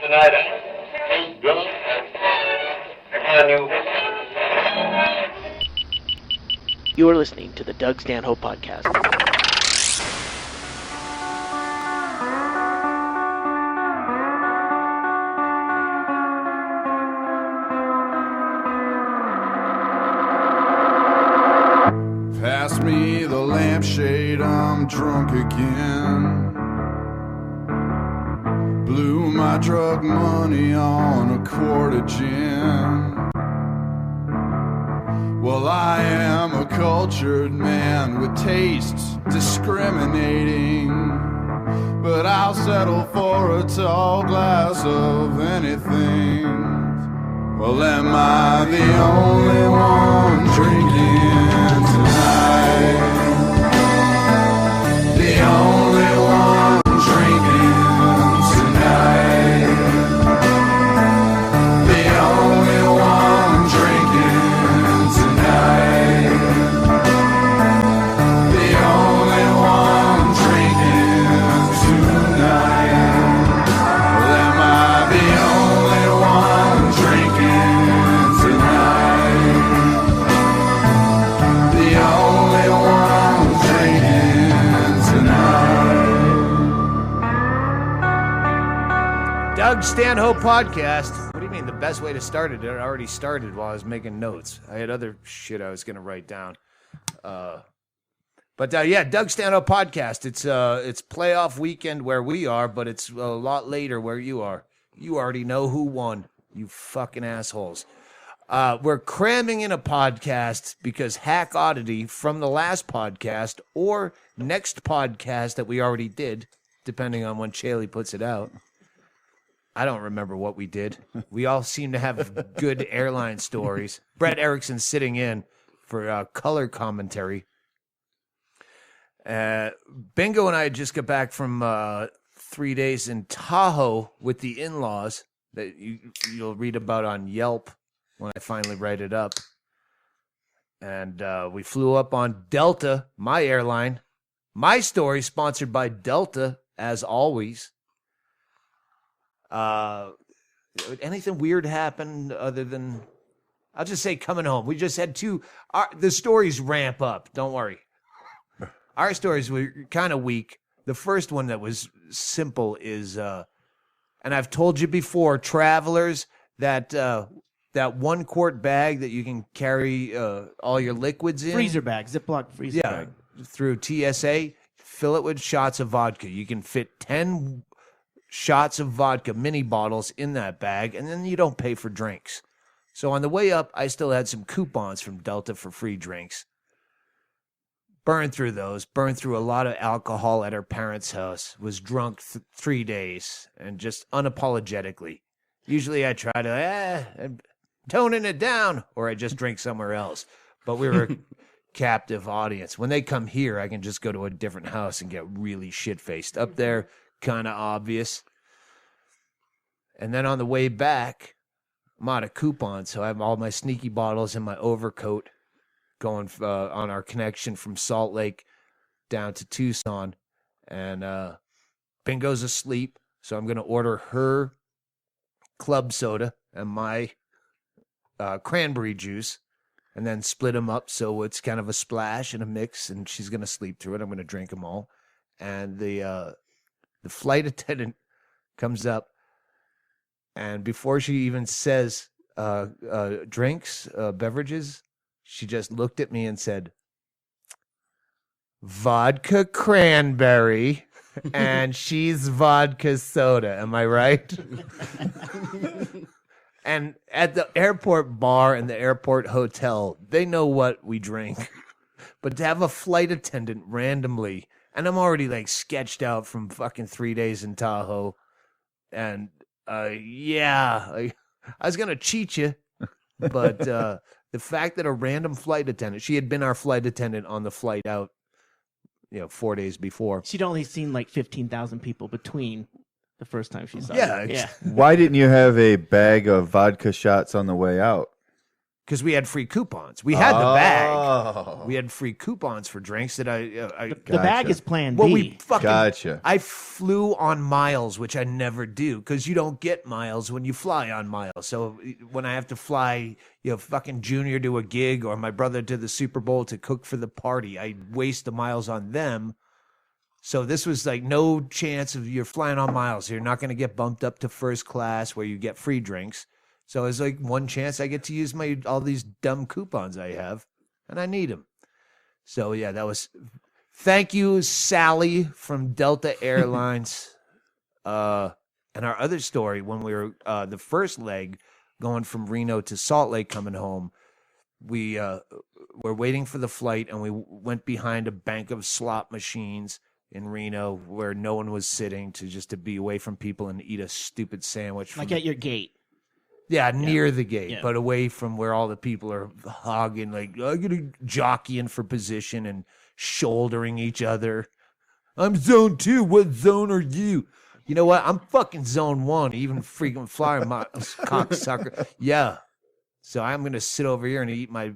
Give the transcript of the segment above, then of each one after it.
tonight. Ain't drunk. I knew. You are listening to the Doug Stanhope Podcast. Pass me the lampshade, I'm drunk again. Blew my drug money on a quart of gin. Well, I am a cultured man with tastes discriminating, but I'll settle for a tall glass of anything. Well, am I the only one drinking tonight? The only one drinking tonight. The only one drinking tonight. The only one drinking tonight. Well, am I the only one drinking tonight? The only one drinking tonight. Doug Stanhope Podcast. What do you mean the best way to start it? It already started while I was making notes. I had other shit I was going to write down. But yeah, Doug Stanhope Podcast. It's playoff weekend where we are, but it's a lot later where you are. You already know who won, you fucking assholes. We're cramming in a podcast because Hack Oddity from the last podcast or next podcast that we already did, depending on when Chaille puts it out. I don't remember what we did. We all seem to have good airline stories. Brett Erickson sitting in for color commentary. Bingo and I just got back from 3 days in Tahoe with the in-laws that you'll read about on Yelp when I finally write it up. And we flew up on Delta, my airline. My story sponsored by Delta, as always. Anything weird happened other than, I'll just say coming home. We just had the stories ramp up. Don't worry. Our stories were kind of weak. The first one that was simple is, and I've told you before, travelers, that 1 quart bag that you can carry all your liquids in. Freezer bag, Ziploc freezer bag. Through TSA, fill it with shots of vodka. You can fit 10 shots of vodka, mini bottles in that bag, and then you don't pay for drinks. So on the way up, I still had some coupons from Delta for free drinks. Burned through those, burned through a lot of alcohol at her parents' house, was drunk 3 days, and just unapologetically. Usually I try to, toning it down, or I just drink somewhere else. But we were a captive audience. When they come here, I can just go to a different house and get really shit-faced. Up there, kind of obvious. And then on the way back, I'm out of coupons, so I have all my sneaky bottles in my overcoat going on our connection from Salt Lake down to Tucson. And Bingo's asleep, so I'm going to order her club soda and my cranberry juice and then split them up so it's kind of a splash and a mix, and she's going to sleep through it. I'm going to drink them all. And the flight attendant comes up, and before she even says drinks, beverages, she just looked at me and said, vodka cranberry, and she's vodka soda. Am I right? And at the airport bar and the airport hotel, they know what we drink. But to have a flight attendant randomly, and I'm already like sketched out from fucking 3 days in Tahoe, and I was going to cheat you, but the fact that a random flight attendant, she had been our flight attendant on the flight out, 4 days before. She'd only seen like 15,000 people between the first time she saw Yeah. it. Yeah. Why didn't you have a bag of vodka shots on the way out? because we had free coupons. We had the bag. Oh. We had free coupons for drinks that I The bag is Plan B. well, we fucking. Gotcha. I flew on miles, which I never do, because you don't get miles when you fly on miles. So when I have to fly, fucking Junior to a gig or my brother to the Super Bowl to cook for the party, I waste the miles on them. So this was like no chance of you're flying on miles. You're not going to get bumped up to first class where you get free drinks. So it's like one chance I get to use all these dumb coupons I have, and I need them. So yeah, that was. Thank you, Sally from Delta Airlines. And our other story, when we were the first leg going from Reno to Salt Lake coming home, we were waiting for the flight, and we went behind a bank of slot machines in Reno where no one was sitting to be away from people and eat a stupid sandwich. Like at your gate. Yeah, near the gate, Yeah. but away from where all the people are hogging, jockeying for position and shouldering each other. I'm zone 2. What zone are you? You know what? I'm fucking zone 1. Even freaking flying my cocksucker. Yeah. So I'm going to sit over here and eat my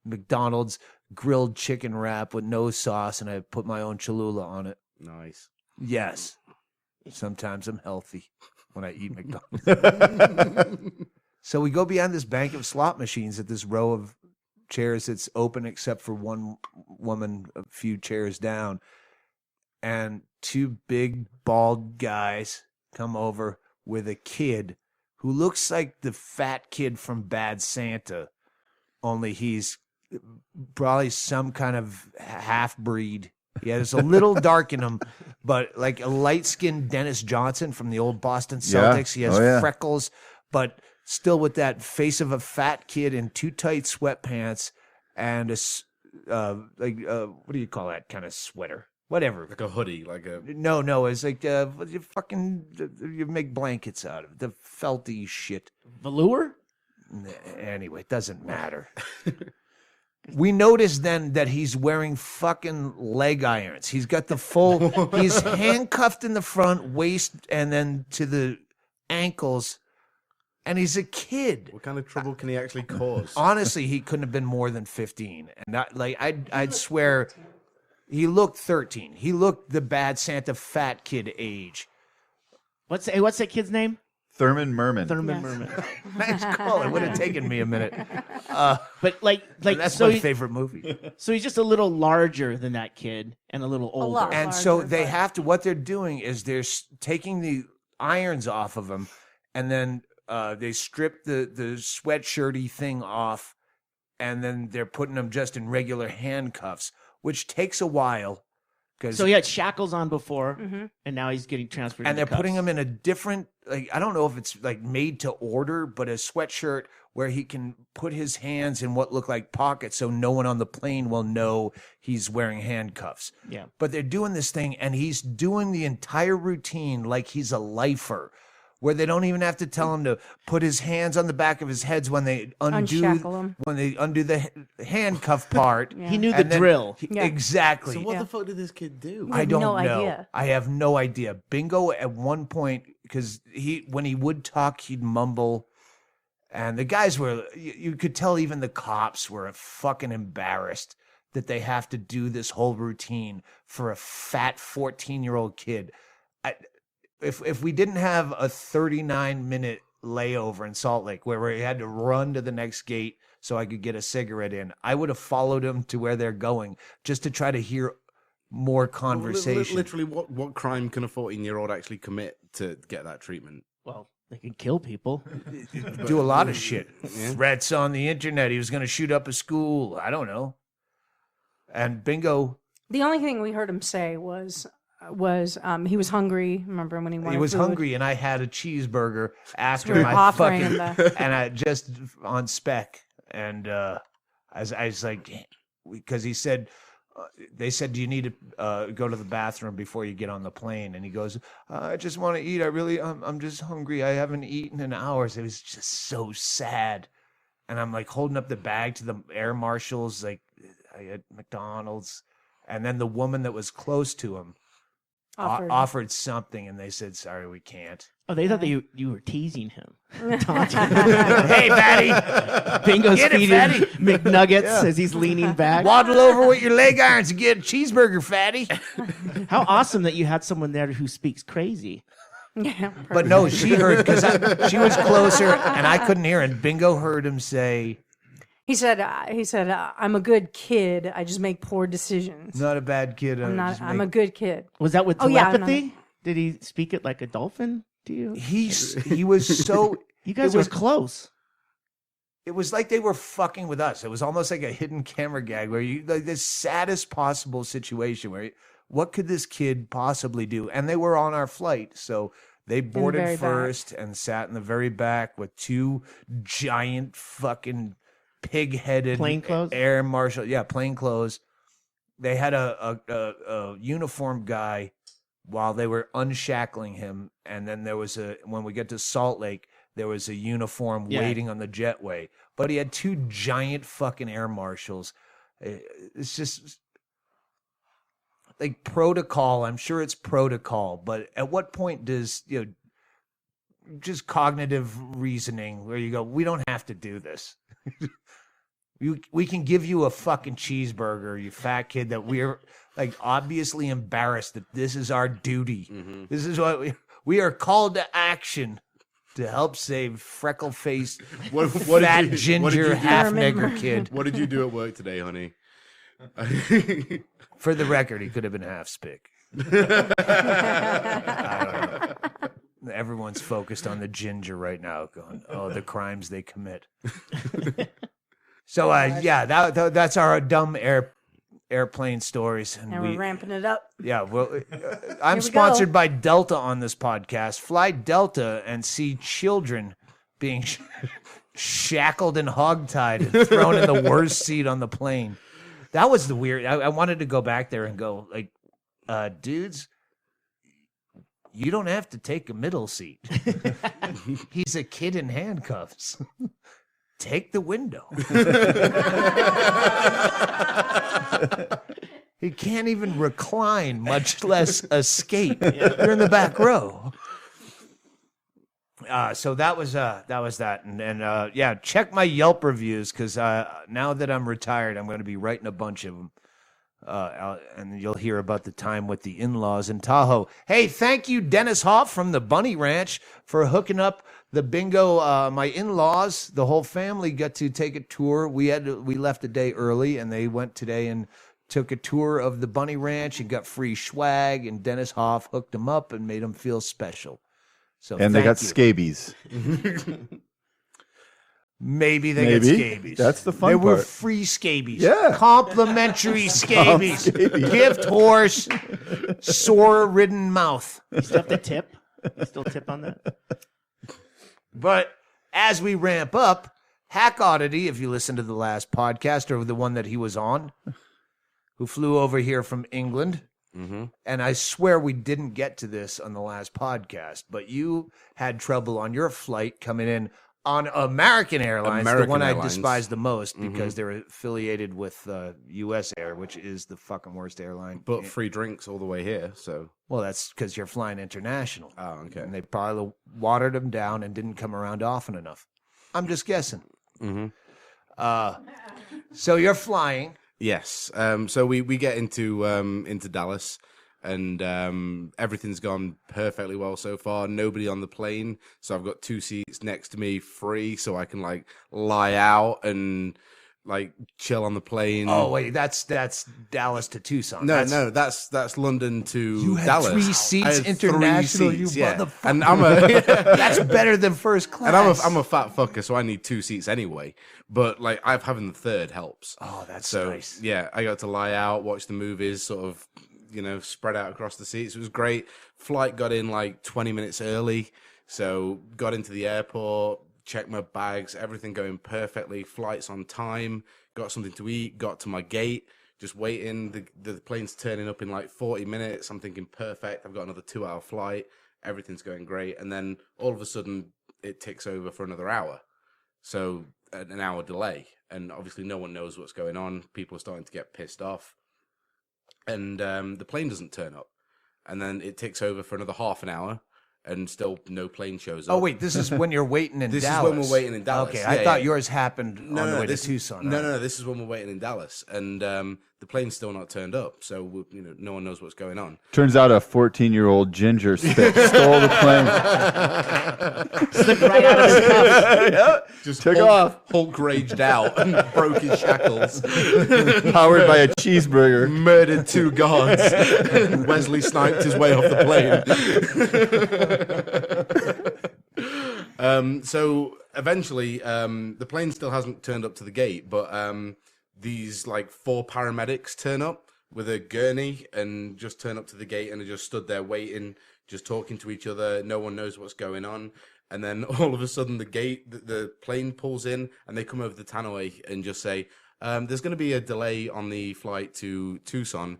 McDonald's grilled chicken wrap with no sauce, and I put my own Cholula on it. Nice. Yes. Sometimes I'm healthy when I eat McDonald's. So we go behind this bank of slot machines at this row of chairs that's open except for one woman a few chairs down. And two big bald guys come over with a kid who looks like the fat kid from Bad Santa, only he's probably some kind of half-breed. He has a little dark in him, but like a light-skinned Dennis Johnson from the old Boston Celtics. He has freckles, but still with that face of a fat kid in too tight sweatpants and what do you call that kind of sweater? Whatever. Like a hoodie, like a... No, it's like you make blankets out of it. The felty shit. Velour? Anyway, it doesn't matter. We noticed then that he's wearing fucking leg irons. He's got the full, he's handcuffed in the front, waist, and then to the ankles, and he's a kid. What kind of trouble can he actually cause? Honestly, he couldn't have been more than 15. And I'd swear he looked 13. He looked the Bad Santa fat kid age. What's that kid's name? Thurman Merman. Thurman Merman. Nice call. It would have taken me a minute. But like That's so my favorite movie. So he's just a little larger than that kid and a little older. lot. And so Larger, they but- have to, what they're doing is they're taking the irons off of him, and then they strip the sweatshirty thing off, and then they're putting him just in regular handcuffs, which takes a while. So he had shackles on before, Mm-hmm. and now he's getting transferred. And into they're putting cuffs. him in a different, I don't know if it's like made to order, but a sweatshirt where he can put his hands in what look like pockets so no one on the plane will know he's wearing handcuffs. Yeah. But they're doing this thing, and he's doing the entire routine like he's a lifer, where they don't even have to tell him to put his hands on the back of his head when they Unshackle him. undo the handcuff part. Yeah. He knew the And then drill. Yeah. Exactly. So what Yeah. the fuck did this kid do? We I have don't no know. idea. I have no idea. Bingo at one point, because when he would talk, he'd mumble, and the guys were. You could tell even the cops were fucking embarrassed that they have to do this whole routine for a fat 14-year-old kid. If we didn't have a 39-minute layover in Salt Lake where we had to run to the next gate so I could get a cigarette in, I would have followed them to where they're going just to try to hear more conversation. Literally, what crime can a 14-year-old actually commit to get that treatment? Well, they can kill people. Do a lot of shit. Yeah. Threats on the internet. He was going to shoot up a school. I don't know. And Bingo, The only thing we heard him say was he was hungry. Remember when he wanted he was food? hungry, and I had a cheeseburger after we were my offering fucking, him the- and I just on spec, and I was like, because he said, they said, do you need to go to the bathroom before you get on the plane? And he goes, I just want to eat. I'm just hungry. I haven't eaten in hours. It was just so sad. And I'm like holding up the bag to the air marshals, like I had McDonald's, and then the woman that was close to him offered something, and they said, sorry, we can't. Oh, they thought that you were teasing him. Taunting him. Hey, fatty, Bingo's Get it, feeding fatty. McNuggets as he's leaning back. waddle over with your leg irons and get a cheeseburger, fatty. How awesome that you had someone there who speaks crazy. Yeah, But no, she heard because she was closer and I couldn't hear. And Bingo heard him say, he said, I'm a good kid. I just make poor decisions. "Not a bad kid." I'm a good kid. Was that with Oh, yeah, telepathy? Did he speak it like a dolphin to you? He was so. You guys it was were close. It was like they were fucking with us. It was almost like a hidden camera gag where you like the saddest possible situation where what could this kid possibly do? And they were on our flight, so they boarded very first and sat in the very back with two giant fucking pig-headed Plainclothes? air marshal. Yeah, plainclothes. They had a uniformed guy while they were unshackling him, and then there was when we get to Salt Lake, there was a uniform waiting on the jetway. But he had two giant fucking air marshals. It's just like protocol. I'm sure it's protocol, but at what point does just cognitive reasoning where you go, we don't have to do this. We can give you a fucking cheeseburger, you fat kid, that we're like obviously embarrassed that this is our duty. Mm-hmm. This is what we are called to action to help save freckle-faced, fat ginger half nigger kid. What did you do at work today, honey? For the record, he could have been half spick. I don't know. Everyone's focused on the ginger right now, going, "Oh, the crimes they commit." So, that's our dumb airplane stories, And we're ramping it up. Yeah, well, I'm we sponsored go. by Delta on this podcast. Fly Delta and see children being shackled and hogtied and thrown in the worst seat on the plane. That was the weird. I wanted to go back there and go, like, dudes, you don't have to take a middle seat. He's a kid in handcuffs. Take the window. He can't even recline, much less escape. You're in the back row. So that was that, and check my Yelp reviews because now that I'm retired, I'm going to be writing a bunch of them. And you'll hear about the time with the in-laws in Tahoe. Hey, thank you, Dennis Hoff from the Bunny Ranch, for hooking up the bingo. My in-laws, the whole family, got to take a tour. We left a day early, and they went today and took a tour of the Bunny Ranch and got free swag. And Dennis Hoff hooked them up and made them feel special. So And they got you. scabies. Maybe they get scabies. That's the fun They were part. free scabies. Yeah. Complimentary scabies. Gift horse, sore-ridden mouth. You still have to tip? You still tip on that? But as we ramp up, Hack Oddity, if you listen to the last podcast or the one that he was on, who flew over here from England, and I swear we didn't get to this on the last podcast, but you had trouble on your flight coming in on American Airlines, the one I despise the most because they're affiliated with U.S. Air, which is the fucking worst airline. But free drinks all the way here, so. Well, that's because you're flying international. Oh, okay. And they probably watered them down and didn't come around often enough. I'm just guessing. So you're flying. Yes. So we get into Dallas, and everything's gone perfectly well so far. Nobody on the plane, so I've got 2 seats next to me free, so I can like lie out and like chill on the plane. Oh wait, that's Dallas to Tucson. No, that's London to You had Dallas. 3 seats I had 3 international, seats, you yeah. motherfucker. And I'm a That's better than first class. and I'm a fat fucker, so I need 2 seats anyway. But like having the third helps. Oh, that's So nice. yeah, I got to lie out, watch the movies, sort of, spread out across the seats. It was great. Flight got in like 20 minutes early, so got into the airport, checked my bags, everything going perfectly. Flight's on time. Got something to eat. Got to my gate. Just waiting. The plane's turning up in like 40 minutes. I'm thinking perfect. I've got another 2-hour flight. Everything's going great. And then all of a sudden, it ticks over for another hour. So an hour delay. And obviously no one knows what's going on. People are starting to get pissed off. And the plane doesn't turn up. And then it ticks over for another half an hour. and still no plane shows up. Oh wait, this is when you're waiting in This Dallas. is when we're waiting in Dallas. Okay, Yeah, I thought yeah. yours happened on the way to Tucson. No, this is when we're waiting in Dallas, and the plane's still not turned up, so no one knows what's going on. Turns out a 14-year-old ginger spit stole the plane. Slipped right out of his cuffs. Just Took off. Hulk raged out and broke his shackles. Powered by a cheeseburger. Murdered 2 guards. Wesley sniped his way off the plane. So eventually, the plane still hasn't turned up to the gate, but these like 4 paramedics turn up with a gurney and just turn up to the gate and are just stood there waiting, just talking to each other. No one knows what's going on. And then all of a sudden the plane pulls in and they come over the tannoy and just say, there's going to be a delay on the flight to Tucson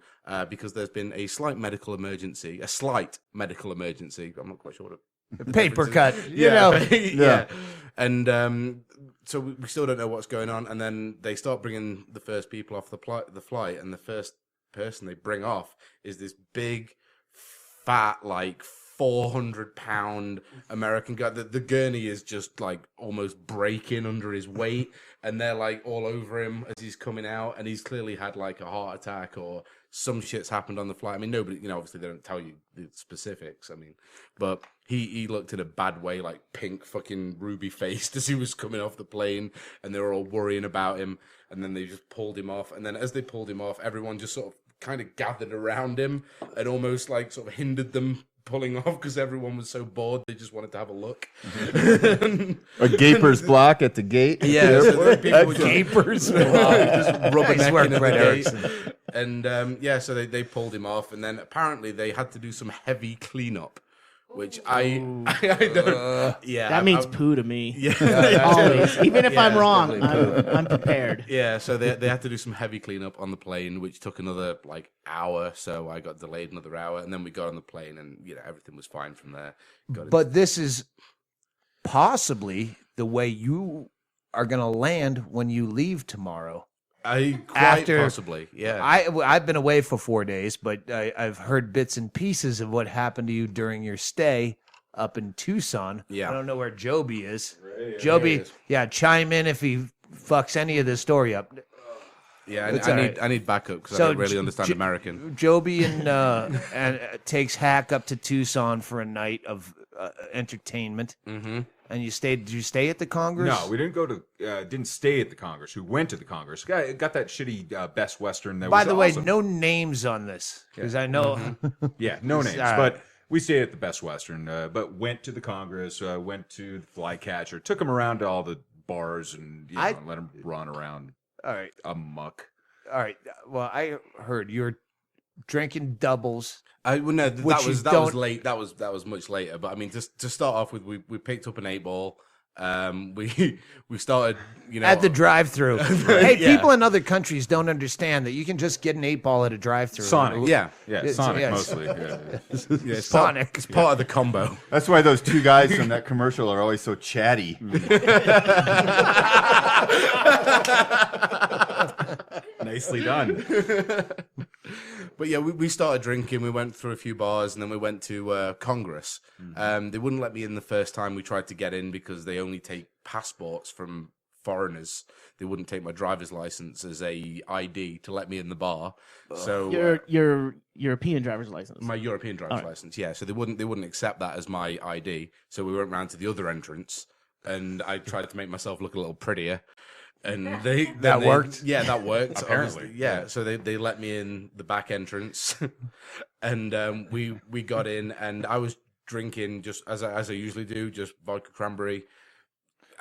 because there's been a slight medical emergency. I'm not quite sure what Paper cut, you know. Yeah. And so we still don't know what's going on. And then they start bringing the first people off the flight, and the first person they bring off is this big, fat, like 400-pound American guy. The gurney is just like almost breaking under his weight, and they're like all over him as he's coming out, and he's clearly had like a heart attack or some shit's happened on the flight. I mean, nobody, obviously they don't tell you the specifics. I mean, but he looked in a bad way, like pink fucking ruby faced as he was coming off the plane, and they were all worrying about him, and then they just pulled him off, and then as they pulled him off, everyone just sort of kind of gathered around him and almost like sort of hindered them pulling off because everyone was so bored they just wanted to have a look. A gaper's block at the gate. Yeah, so people were Gapers. just rubbernecking Nice work, at the Brett gate. Erickson. And so they pulled him off, and then apparently they had to do some heavy cleanup, which I don't. That means poo to me. Yeah, Always. Even if I'm it's wrong, definitely I'm prepared. yeah. So they had to do some heavy cleanup on the plane, which took another like hour. So I got delayed another hour, and then we got on the plane, and everything was fine from there. But this is possibly the way you are going to land when you leave tomorrow. Possibly, yeah. I've been away for 4 days, but I've heard bits and pieces of what happened to you during your stay up in Tucson. Yeah. I don't know where Joby is. Joby, chime in if he fucks any of this story up. Yeah, It's I need backup because I don't really understand American. Joby and takes Hack up to Tucson for a night of entertainment. Mm-hmm. And did you stay at the Congress? No, we didn't go to, didn't stay at the Congress. We went to the Congress. Got that shitty Best Western. That By was the way, awesome. no names on this because I know. Yeah, no names. All right. But we stayed at the Best Western, but went to the Congress, went to the Flycatcher, took him around to all the bars and let him run around All right. amok. All right. Well, I heard you're drinking doubles. That Which you was don't- late. That was much later. But I mean, just to start off with, we picked up an 8-ball. We started, At the drive-through. Hey, Yeah. people in other countries don't understand that you can just get an 8-ball at a drive-through. Sonic. Yeah, Yeah, Sonic yes. mostly. Yeah. it's Sonic. It's part of the combo. That's why those 2 guys from that commercial are always so chatty. Nicely done. But yeah, we started drinking. We went through a few bars, and then we went to Congress. They wouldn't let me in the first time we tried to get in because they only take passports from foreigners. They wouldn't take my driver's license as a ID to let me in the bar. So Your European driver's license. my European driver's license, yeah. So they wouldn't accept that as my ID. So we went round to the other entrance, and I tried to make myself look a little prettier. And that worked? Yeah, that worked. Apparently. Obviously. Yeah. So they let me in the back entrance, and we got in, and I was drinking just as I usually do, just vodka cranberry.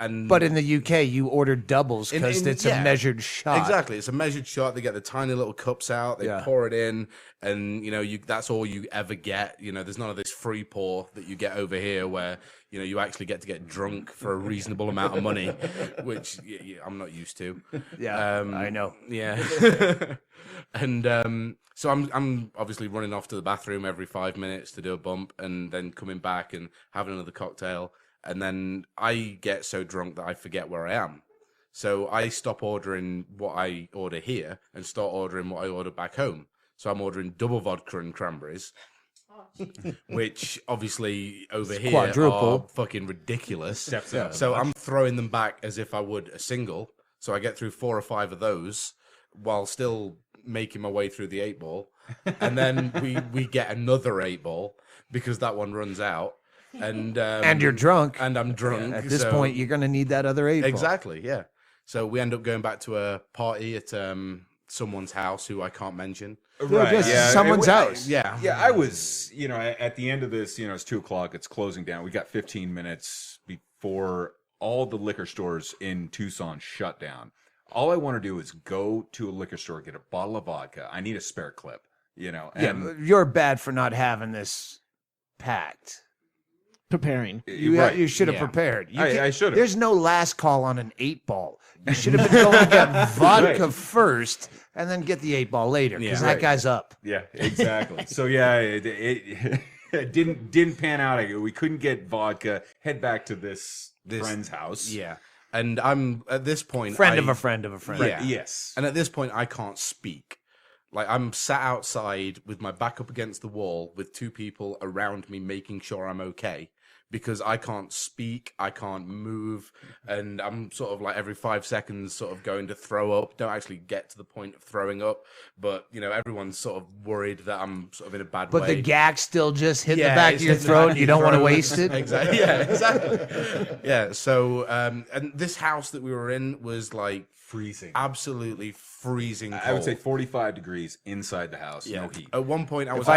And But in the UK, you order doubles because it's a measured shot. Exactly, it's a measured shot. They get the tiny little cups out, they pour it in, and that's all you ever get. There's none of this free pour that you get over here, where you actually get drunk for a reasonable amount of money, which I'm not used to. Yeah, I know. Yeah, and so I'm obviously running off to the bathroom every 5 minutes to do a bump, and then coming back and having another cocktail. And then I get so drunk that I forget where I am. So I stop ordering what I order here and start ordering what I order back home. So I'm ordering double vodka and cranberries. which obviously over It's here quadruple. are fucking ridiculous. Steps out. So I'm throwing them back as if I would a single. So I get through 4 or 5 of those while still making my way through the 8-ball. And then we get another 8-ball because that one runs out. And you're drunk. And I'm drunk. At this so- point, you're going to need that other 8-ball. Exactly, yeah. So we end up going back to a party at someone's house who I can't mention. Right. just Yeah. someone's it- house. Yeah. Yeah, I was, at the end of this, it's 2:00, it's closing down. We got 15 minutes before all the liquor stores in Tucson shut down. All I want to do is go to a liquor store, get a bottle of vodka. I need a spare clip, and Yeah, you're bad for not having this packed. Preparing. You should have Yeah. prepared. I should have. There's no last call on an 8-ball. You should have been going to get vodka first and then get the 8-ball later because Yeah. that Right. guy's up. Yeah, exactly. So yeah, it didn't pan out. We couldn't get vodka. Head back to this friend's house. Yeah. And I'm at this point Friend of a friend of a friend. Yeah. Yes. And at this point I can't speak. Like I'm sat outside with my back up against the wall with 2 people around me making sure I'm okay because I can't speak, I can't move, and I'm sort of like every 5 seconds sort of going to throw up. Don't actually get to the point of throwing up, but everyone's sort of worried that I'm sort of in a bad way. But the gack still just hit the Yeah, back of it's your hit the throat. back of You your don't want to throat. waste it. Exactly. Yeah, exactly. Yeah. So, and this house that we were in was like Freezing. absolutely freezing cold. I would say 45 degrees inside the house. Yeah. No heat. At one point, I was.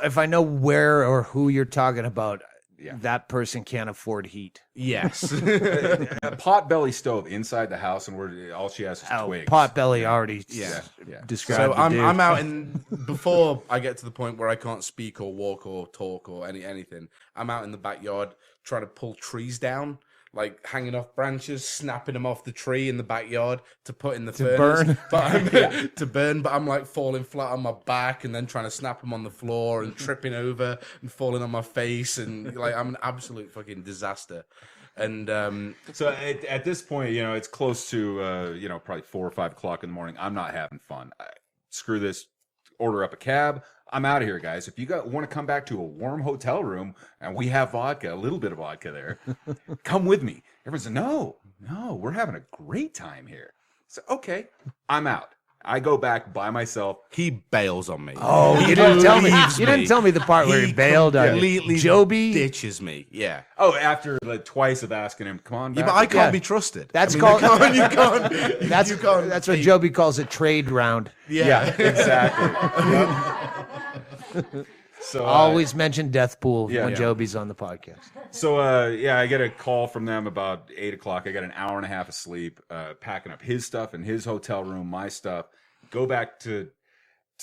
If I know where or who you're talking about, Yeah. that person can't afford heat. Yes. A potbelly stove inside the house, and all she has is twigs. Potbelly already Yeah. described. So the I'm dude. out in before I get to the point where I can't speak or walk or talk or anything. I'm out in the backyard trying to pull trees down, like hanging off branches, snapping them off the tree in the backyard to put in the furnace. burn. But I'm, to burn. But I'm like falling flat on my back and then trying to snap them on the floor and tripping over and falling on my face and like I'm an absolute fucking disaster. And So at this point, it's close to probably 4 or 5 o'clock in the morning. I'm not having fun. Screw this. Order up a cab. I'm out of here, guys. If you want to come back to a warm hotel room and we have vodka, a little bit of vodka there, come with me. Everyone's like, no, we're having a great time here. So okay, I'm out. I go back by myself. he bails on me. Oh, you didn't tell me. Leaves You didn't me. tell me the part where he bailed on you. Completely Joby. ditches me. Yeah. Oh, after twice of asking him, come on back. Yeah, but I can't Yeah. be trusted. That's I mean, called. you can't. That's you can't that's what take- Joby calls a trade round. Yeah. exactly. Yep. So Always mention Death Pool yeah, when yeah. Joby's on the podcast. So I get a call from them about 8 o'clock. I got an hour and a half of sleep, packing up his stuff in his hotel room, my stuff, go back to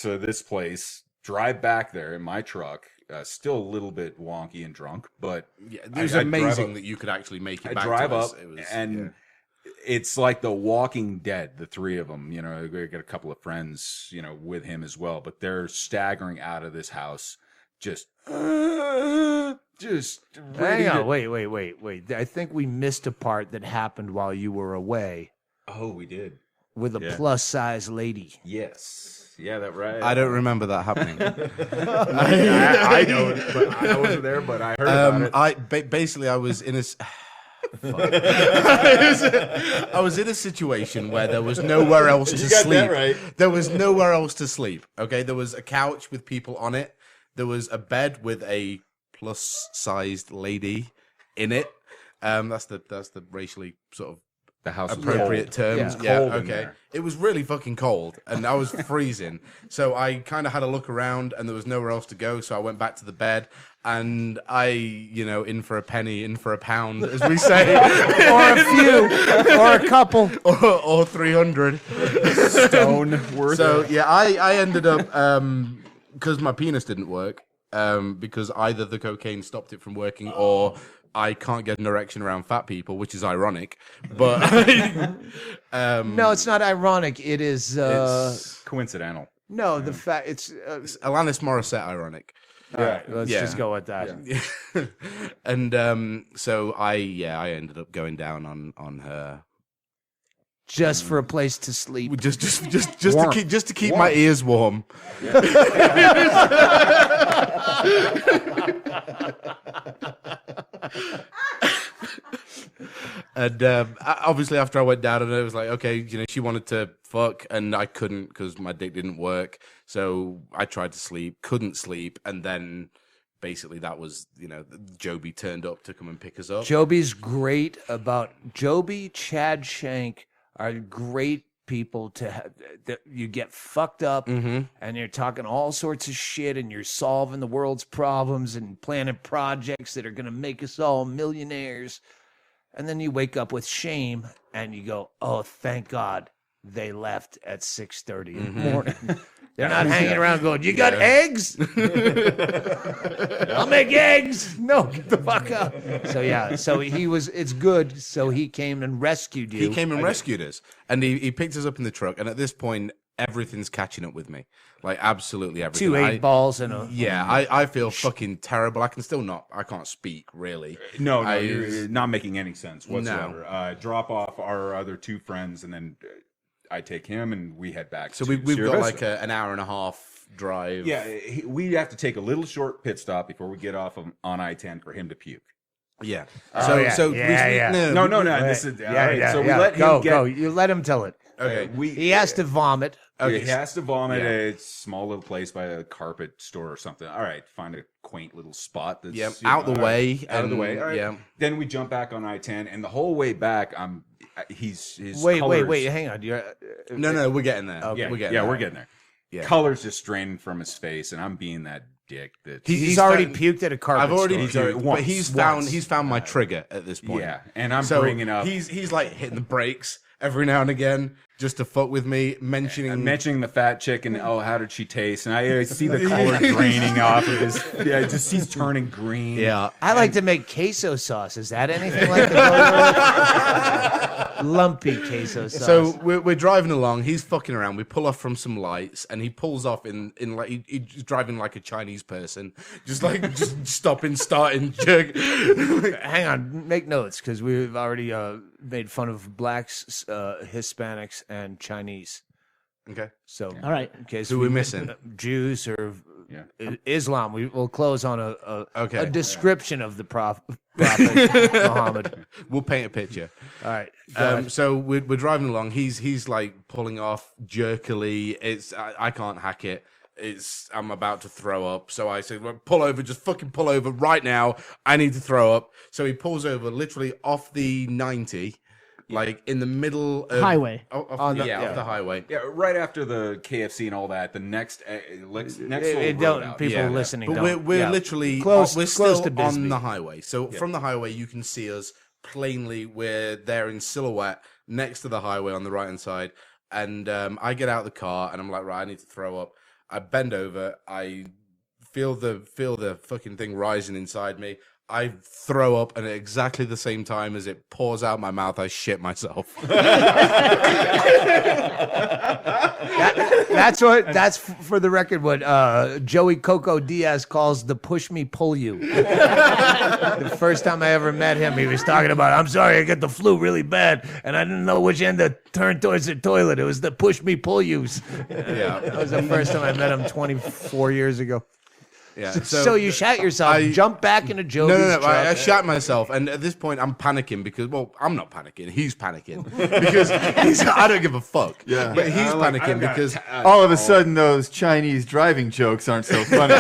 this place, drive back there in my truck, still a little bit wonky and drunk, but Yeah, it was I drive amazing up- that you could actually make it I back drive to up us. It was, and it's like The Walking Dead, the 3 of them. We got a couple of friends, with him as well, but they're staggering out of this house, just ready Hang on, to- wait. I think we missed a part that happened while you were away Oh, we did. with a Yeah. plus-size lady. Yes. Yeah, that right. I don't remember that happening. I know it, but I wasn't there, but I heard about it. Basically I was in a. I was in a situation where there was nowhere else to You got sleep. that right. There was nowhere else to sleep. Okay, there was a couch with people on it. There was a bed with a plus-sized lady in it. That's the racially sort of The house was appropriate cold. terms. It's Yeah, cold in okay. there. It was really fucking cold, and I was freezing. So I kind of had a look around, and there was nowhere else to go. So I went back to the bed, and I, in for a penny, in for a pound, as we say, Or a few, or a couple. or 300 Stone worth. So yeah, I ended up because my penis didn't work. Because either the cocaine stopped it from working, or I can't get an erection around fat people, which is ironic. But No, it's not ironic. It is. It's coincidental. No, the fact it's. Alanis Morissette ironic. All right, let's Yeah. just go with that. And so I ended up going down on her just for a place to sleep. Just Warm. to keep my ears warm. And obviously, after I went down, and it was like, okay, she wanted to fuck, and I couldn't because my dick didn't work. So I tried to sleep, couldn't sleep, and then basically that was, Joby turned up to come and pick us up. Joby's great about Joby, Chad Shank are great people to have. You get fucked up and you're talking all sorts of shit and you're solving the world's problems and planning projects that are going to make us all millionaires. And then you wake up with shame and you go, oh, thank God they left at 6:30 in the morning. They're not hanging around going, you got eggs? I'll make eggs. No, get the fuck up. So it's good. So he came and rescued you. He came and rescued us. And he picked us up in the truck. And at this point, everything's catching up with me. Like, absolutely everything. 2 8-balls and a... Yeah, I feel fucking terrible. I can't speak, really. No, you're not making any sense whatsoever. No. Drop off our other 2 friends, and then I take him, and we head back. So we've got like an hour and a half drive. Yeah, we have to take a little short pit stop before we get off on I-10 for him to puke. Yeah. No. This is we let him go. You let him tell it. Okay. He has to vomit. Okay. He has to vomit at a small little place by a carpet store or something. All right, find a quaint little spot that's out the way. Out of the way. All right. Yeah. Then we jump back on I-10, and the whole way back, Wait, colors, hang on. No, we're getting there. Okay. We're getting there. Yeah. Colors just straining from his face, and I'm being that dick that he's already puked at a carpet I've already store. puked, but he's found my trigger at this point. Yeah, and I'm bringing up. He's like hitting the brakes every now and again just to fuck with me, mentioning the fat chick and how did she taste? And I see the color draining off of his. Yeah, just he's turning green. Yeah, I like to make queso sauce. Is that anything like the lumpy queso sauce? So we're driving along. He's fucking around. We pull off from some lights, and he pulls off in like he's driving like a Chinese person, just stopping, starting, jerk. Hang on, make notes because we've already made fun of blacks, Hispanics, and Chinese. Okay. So all right. Okay. So we're missing Jews or Islam. We will close on a description of the Prophet Muhammad. We'll paint a picture. All right. So we're driving along. He's like pulling off jerkily. I can't hack it. I'm about to throw up. So I said, well, pull over, just fucking pull over right now. I need to throw up. So he pulls over literally off the 90, like in the middle of highway. Off the highway. Yeah, right after the KFC and all that. The next people listening. But we're literally we're still on the highway. So from the highway, you can see us plainly. We're there in silhouette next to the highway on the right hand side. And I get out of the car and I'm like, right, I need to throw up. I bend over. I feel the fucking thing rising inside me. I throw up, and at exactly the same time as it pours out my mouth, I shit myself. That's for the record what Joey Coco Diaz calls the push me pull you. The first time I ever met him, he was talking about, I'm sorry, I got the flu really bad, and I didn't know which end to turn towards the toilet. It was the push me pull yous. Yeah, that was the first time I met him 24 years ago. Yeah. So you shot yourself, jump back into Joey's truck. I shot myself, and at this point I'm panicking because, well, I'm not panicking. He's panicking because I don't give a fuck. Yeah. But he's panicking because all of a sudden those Chinese driving jokes aren't so funny.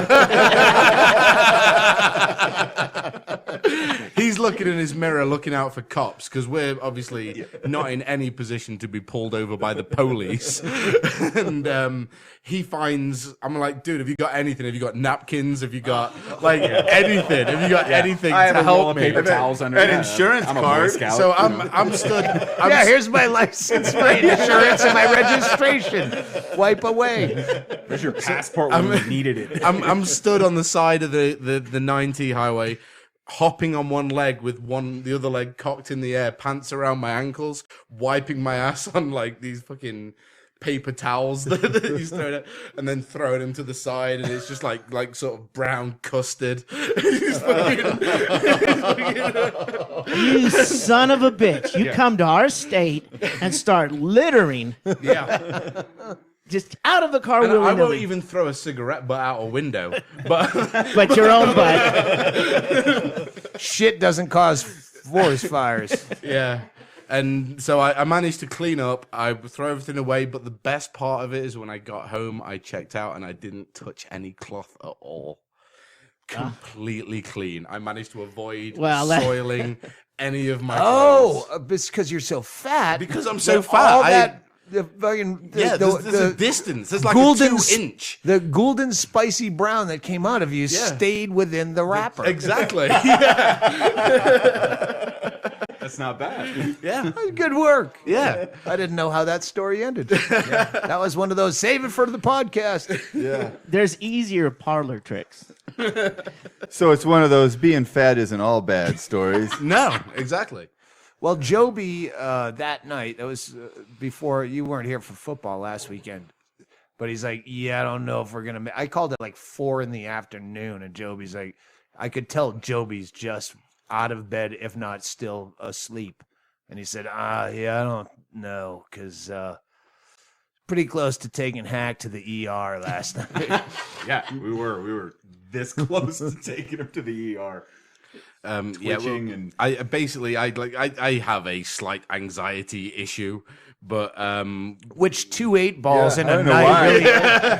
He's looking in his mirror, looking out for cops because we're obviously not in any position to be pulled over by the police. And he finds, I'm like, dude, have you got anything? Have you got napkins? Have you got anything? Have you got anything I have to a roll help of me? paper towels under An insurance I'm a Boy card. Scout. So I'm stood. Here's my license, my insurance, and my registration. Wipe away. There's your passport when you needed it. I'm stood on the side of the 90 highway, hopping on one leg with the other leg cocked in the air, pants around my ankles, wiping my ass on like these fucking paper towels that he's throwing it, and then throwing them to the side, and it's just like sort of brown custard. You son of a bitch. You come to our state and start littering Yeah. just out of the car And I won't willy-nilly. even throw a cigarette butt out a window, but But your own butt. Shit doesn't cause forest fires. yeah. And so I managed to clean up. I throw everything away, but the best part of it is when I got home, I checked out and I didn't touch any cloth at all. Completely clean. I managed to avoid soiling any of my clothes. Oh, it's because you're so fat. Because I'm so that fat. All that, the fucking, there's a distance. There's like a Goulden 2-inch. The golden spicy brown that came out of you Yeah. stayed within the wrapper. Exactly. That's not bad. Yeah. Good work. Yeah. I didn't know how that story ended. That was one of those save it for the podcast. Yeah. There's easier parlor tricks. So it's one of those being fat isn't all bad stories. No, exactly. Well, Joby, that night, that was before you weren't here for football last weekend. But he's like, yeah, I don't know if we're going to I called it like 4 p.m. and Joby's like, I could tell Joby's just out of bed, if not still asleep. And he said, yeah, I don't know, because pretty close to taking Hack to the ER last night. Yeah, we were this close to taking him to the ER. Twitching and I have a slight anxiety issue, but Which 2 8-balls Yeah, in I a don't know night why. really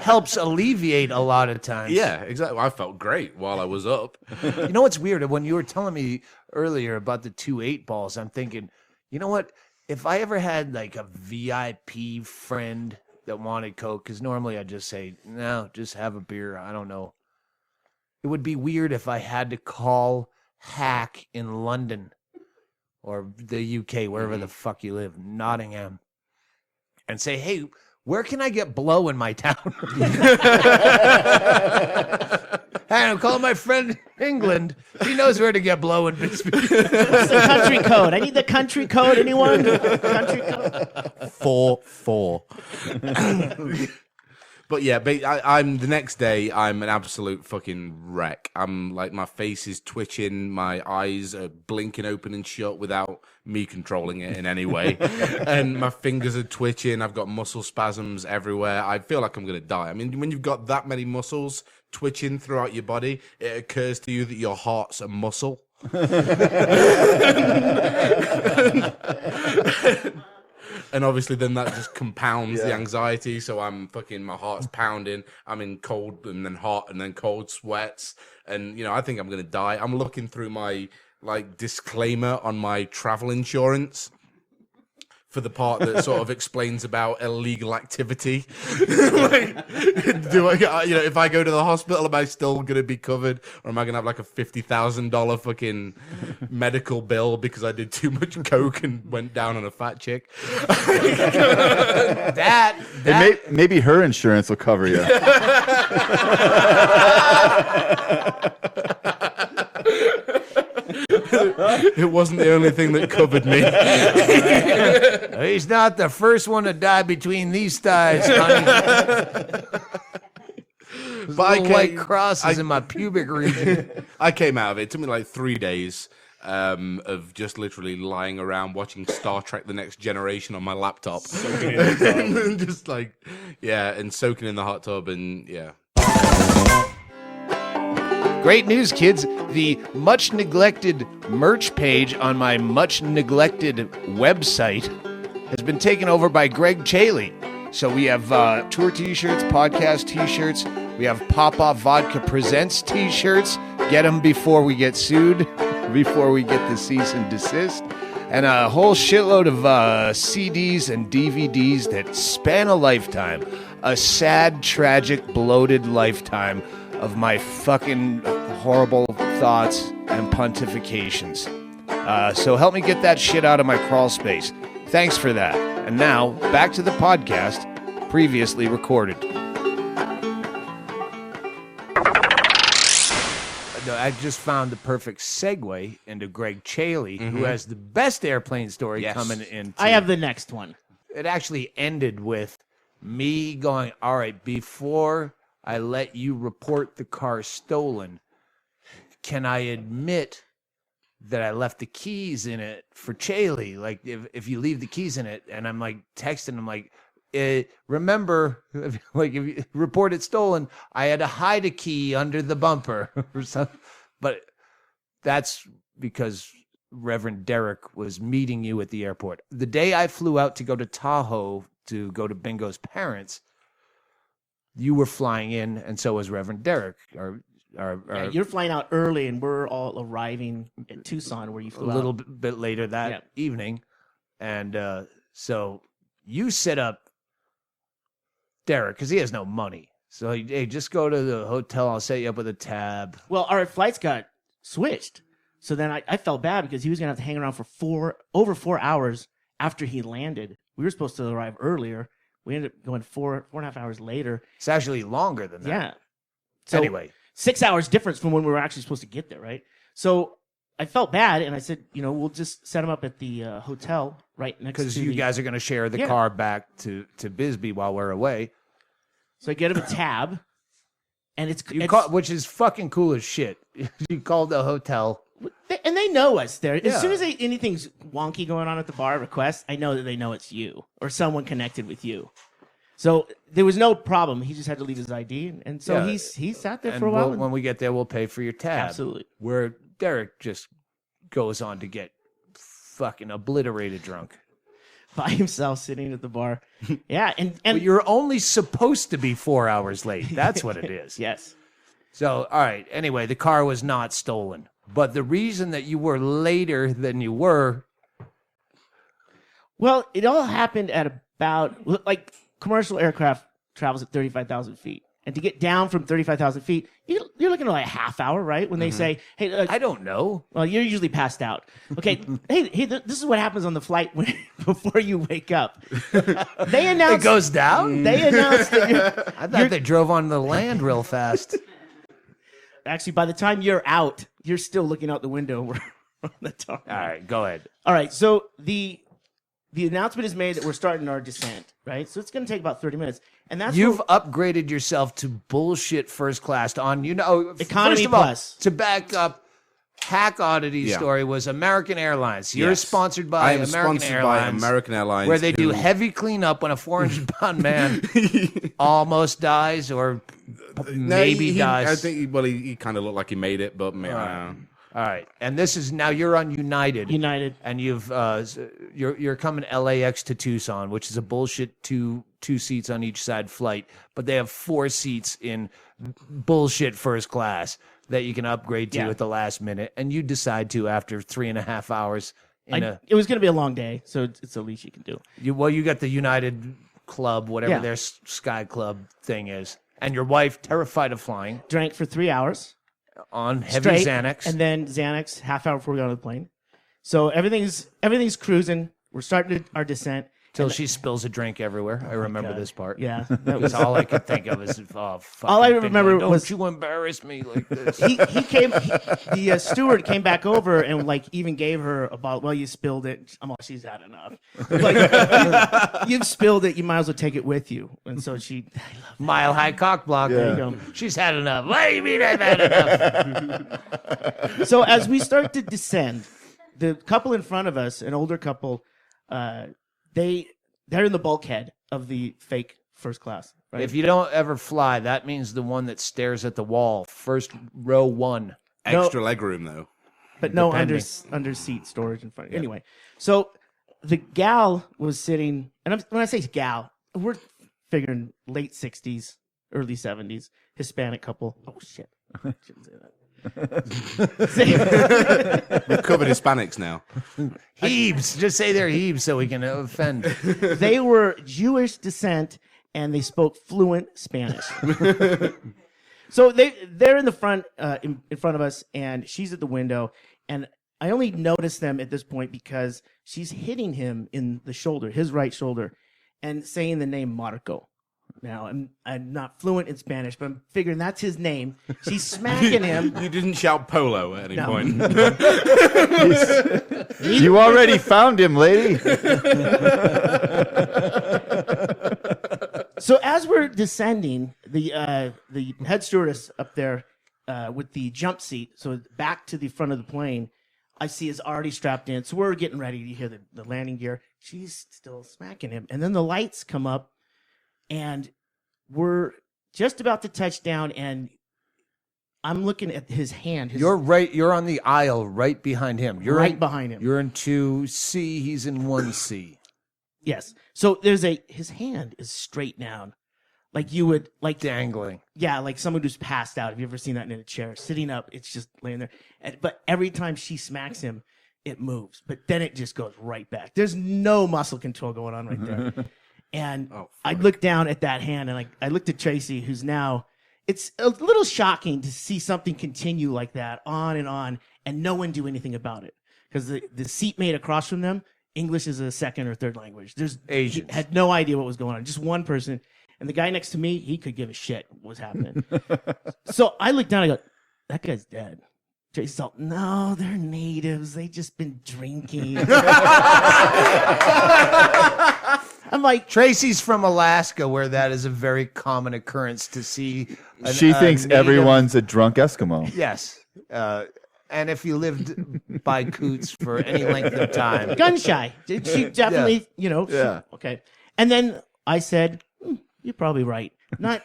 helps alleviate a lot of times. yeah, exactly. I felt great while I was up. You know what's weird? When you were telling me earlier about the 2 8-balls, I'm thinking, you know what? If I ever had like a VIP friend that wanted Coke, because normally I just say, no, just have a beer. I don't know. It would be weird if I had to call Hack in London or the UK, wherever the fuck you live, Nottingham, and say, hey, where can I get blow in my town? Hey, I'm calling my friend England. He knows where to get blow in Bisbee. What's the country code? I need the country code. Anyone? Country code? 4-4. But yeah, I'm the next day. I'm an absolute fucking wreck. I'm like, my face is twitching, my eyes are blinking open and shut without me controlling it in any way, and my fingers are twitching. I've got muscle spasms everywhere. I feel like I'm gonna die. I mean, when you've got that many muscles twitching throughout your body, it occurs to you that your heart's a muscle. And obviously then that just compounds the anxiety. So I'm fucking, my heart's pounding. I'm in cold and then hot and then cold sweats. And, you know, I think I'm going to die. I'm looking through my, like, disclaimer on my travel insurance for the part that sort of explains about illegal activity. Like, if I go to the hospital, am I still going to be covered? Or am I going to have like a $50,000 fucking medical bill because I did too much coke and went down on a fat chick? Maybe her insurance will cover you. It wasn't the only thing that covered me. He's not the first one to die between these thighs, honey. But white crosses in my pubic region. I came out of it. It took me like 3 days of just literally lying around watching Star Trek: The Next Generation on my laptop. And just like, and soaking in the hot tub and Great news, kids. The much neglected merch page on my much neglected website has been taken over by Greg Chaille. So we have tour t-shirts, podcast t-shirts. We have Pop Off Vodka Presents t-shirts. Get them before we get sued, before we get the cease and desist. And a whole shitload of CDs and DVDs that span a lifetime. A sad, tragic, bloated lifetime of my fucking horrible thoughts and pontifications. So help me get that shit out of my crawl space. Thanks for that. And now, back to the podcast, previously recorded. I just found the perfect segue into Greg Chaille, who has the best airplane story coming in. I have the next one. It actually ended with me going, all right, before I let you report the car stolen, can I admit that I left the keys in it for Chaille? Like, if you leave the keys in it, and I'm like texting him like, remember, like if you report it stolen, I had to hide a key under the bumper or something. But that's because Reverend Derek was meeting you at the airport. The day I flew out to go to Tahoe to go to Bingo's parents, you were flying in, and so was Reverend Derek. Yeah, you're flying out early, and we're all arriving at Tucson, where you flew a little out. bit later that evening. And so you set up Derek, because he has no money. So, hey, just go to the hotel. I'll set you up with a tab. Well, our flights got switched. So then I felt bad because he was going to have to hang around for over 4 hours after he landed. We were supposed to arrive earlier. We ended up going four and a half hours later. It's actually longer than that. Yeah. So anyway. 6 hours difference from when we were actually supposed to get there, right? So I felt bad, and I said, we'll just set him up at the hotel right next to because you guys are going to share the car back to Bisbee while we're away. So I get him a tab, and which is fucking cool as shit. You called the hotel. And they know us there. As soon as anything's wonky going on at the bar request, I know that they know it's you or someone connected with you. So there was no problem. He just had to leave his ID, and so he sat there for a while. When we get there, we'll pay for your tab. Absolutely. Where Derek just goes on to get fucking obliterated drunk by himself, sitting at the bar. Yeah, and but you're only supposed to be 4 hours late. That's what it is. Yes. So, all right. Anyway, the car was not stolen. But the reason that you were later than you were... Well, it all happened at about... Like, commercial aircraft travels at 35,000 feet. And to get down from 35,000 feet, you're looking at like a half hour, right? When they say, hey... I don't know. Well, you're usually passed out. Okay, hey, this is what happens on the flight before you wake up. They announced... It goes down? They announced that I thought they drove on the land real fast. Actually, by the time you're out, you're still looking out the window. We're on the top. All right, go ahead. All right, so the announcement is made that we're starting our descent, right? So it's going to take about 30 minutes. And that's You've upgraded yourself to bullshit first class on, Economy first of all, Plus. To back up, Hack Oddity story was American Airlines. You're sponsored by American Airlines. Where they do heavy cleanup when a 400-pound man almost dies or maybe dies. I think he kind of looked like he made it, but All right, and this is now you're on United. And you've you're coming LAX to Tucson, which is a bullshit two seats on each side flight, but they have 4 seats in bullshit first class that you can upgrade to at the last minute, and you decide to after 3.5 hours. It was going to be a long day, so it's the least you can do. You got the United Club, whatever their Sky Club thing is, and your wife, terrified of flying, drank for 3 hours. On heavy straight, Xanax. And then Xanax, half hour before we got on the plane. So everything's cruising. We're starting our descent. Till she spills a drink everywhere. I remember this part. Yeah. That was all I could think of is, all I remember was... Don't you embarrass me like this. The steward came back over and even gave her a bottle. Well, you spilled it. She's had enough. You've spilled it. You might as well take it with you. And so she... Mile High cock block. Yeah. There you go. She's had enough. What do you mean I've had enough? So as we start to descend, the couple in front of us, an older couple... They're in the bulkhead of the fake first class. Right? If you don't ever fly, that means the one that stares at the wall, first row 1. Extra legroom though, but no under seat storage in front. Yeah. Anyway, so the gal was sitting, and when I say gal, we're figuring late 60s, early 70s, Hispanic couple. Oh shit, shouldn't say that. We've covered Hispanics now. Hebes. Just say they're Hebes so we can offend. They were Jewish descent and they spoke fluent Spanish. So they're in the front in front of us, and she's at the window, and I only noticed them at this point because she's hitting him in the shoulder, his right shoulder, and saying the name Marco. Now, I'm not fluent in Spanish, but I'm figuring that's his name. She's smacking him. You didn't shout polo at any point. You already found him, lady. So as we're descending, the head stewardess up there with the jump seat, so back to the front of the plane, I see is already strapped in. So we're getting ready to hear the landing gear. She's still smacking him. And then the lights come up, and we're just about to touch down, and I'm looking at his hand. You're on the aisle right behind him. You're right behind him. You're in 2C. He's in 1C. Yes. So his hand is straight down. Like you would, like dangling. Yeah, like someone who's passed out. Have you ever seen that in a chair? Sitting up, it's just laying there. But every time she smacks him, it moves. But then it just goes right back. There's no muscle control going on right there. And I looked down at that hand, and I looked at Tracy, who's now, it's a little shocking to see something continue like that on, and no one do anything about it. Because the seatmate across from them, English is a second or third language. Asians. He had no idea what was going on. Just one person. And the guy next to me, he could give a shit what was happening. So I look down, I go, that guy's dead. Tracy's all, no, they're natives. They just been drinking. I'm like, Tracy's from Alaska, where that is a very common occurrence to see. She thinks native. Everyone's a drunk Eskimo. Yes. And if you lived by Coots for any length of time. Gun shy. She definitely, okay. And then I said, you're probably right. Not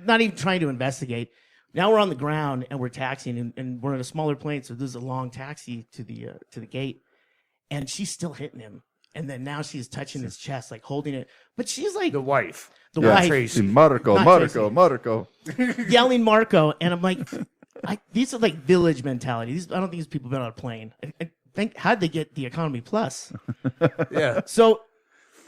even trying to investigate. Now we're on the ground and we're taxiing, and we're in a smaller plane, so there's a long taxi to the gate, and she's still hitting him. And then now she's touching his chest, like holding it. But she's like the wife, Tracy. Marco, yelling Marco, and I'm like, these are like village mentality. I don't think these people have been on a plane. I think how'd they get the economy plus? Yeah. So